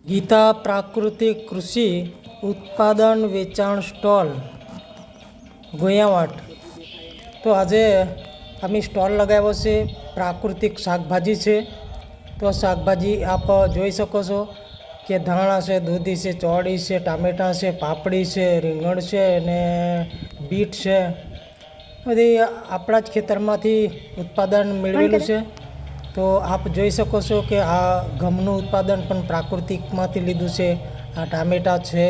ગીતા પ્રાકૃતિક કૃષિ ઉત્પાદન વેચાણ સ્ટોલ ગોયાવાટ. તો આજે અમે સ્ટોલ લગાવ્યો છે. પ્રાકૃતિક શાકભાજી છે. તો શાકભાજી આપ જોઈ શકો છો કે ધાણા છે, દૂધી છે, ચોળી છે, ટામેટાં છે, પાપડી છે, રીંગણ છે અને બીટ છે. બધી આપણા જ ખેતરમાંથી ઉત્પાદન મેળવેલું છે. તો આપ જોઈ શકો છો કે આ ઘઉંનું ઉત્પાદન પણ પ્રાકૃતિકમાંથી લીધું છે. આ ટામેટાં છે,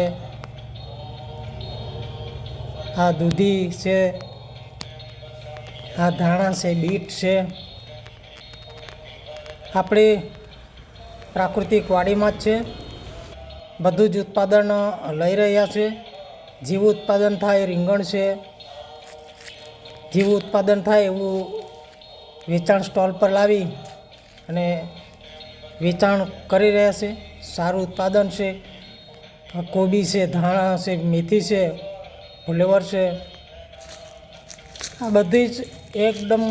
આ દૂધી છે, આ ધાણા છે, બીટ છે. આપણી પ્રાકૃતિક વાડીમાં જ છે. બધું જ ઉત્પાદન લઈ રહ્યા છે. જેવું ઉત્પાદન થાય રીંગણ છે, જેવું ઉત્પાદન થાય એવું વેચાણ સ્ટોલ પર લાવી અને વેચાણ કરી રહ્યા છે. સારું ઉત્પાદન છે. કોબી છે, ધાણા છે, મેથી છે, ફુલેવર છે. આ બધી જ એકદમ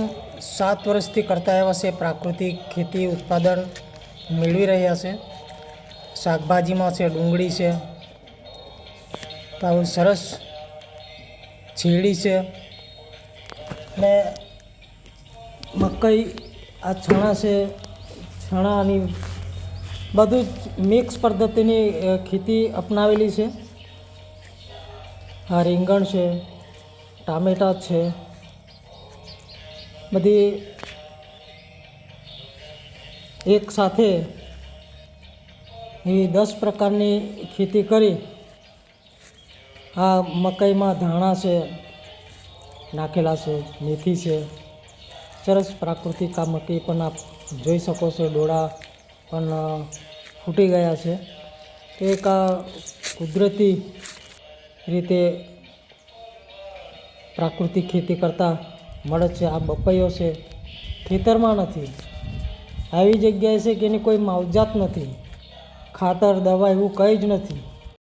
7 વર્ષથી કરતા આવ્યા છે. પ્રાકૃતિક ખેતી ઉત્પાદન મેળવી રહ્યા છે. શાકભાજીમાં છે, ડુંગળી છે, તો આવું સરસ શેરડી છે ને મકાઈ, આ ચણા છે, ચણાની બધું જ મિક્સ પદ્ધતિની ખેતી અપનાવેલી છે. આ રીંગણ છે, ટામેટાં છે, બધી એક સાથે એવી 10 પ્રકારની ખેતી કરી. આ મકાઈમાં ધાણા છે નાખેલા છે, મેથી છે. સરસ પ્રાકૃતિક આ મકાઈ પણ આપ જોઈ શકો છો. ડોળા પણ ફૂટી ગયા છે. એક આ કુદરતી રીતે પ્રાકૃતિક ખેતી કરતાં મળે છે. આ બપૈયો છે, ખેતરમાં નથી, આવી જગ્યાએ છે કે એની કોઈ માવજાત નથી, ખાતર દવા એવું કંઈ જ નથી.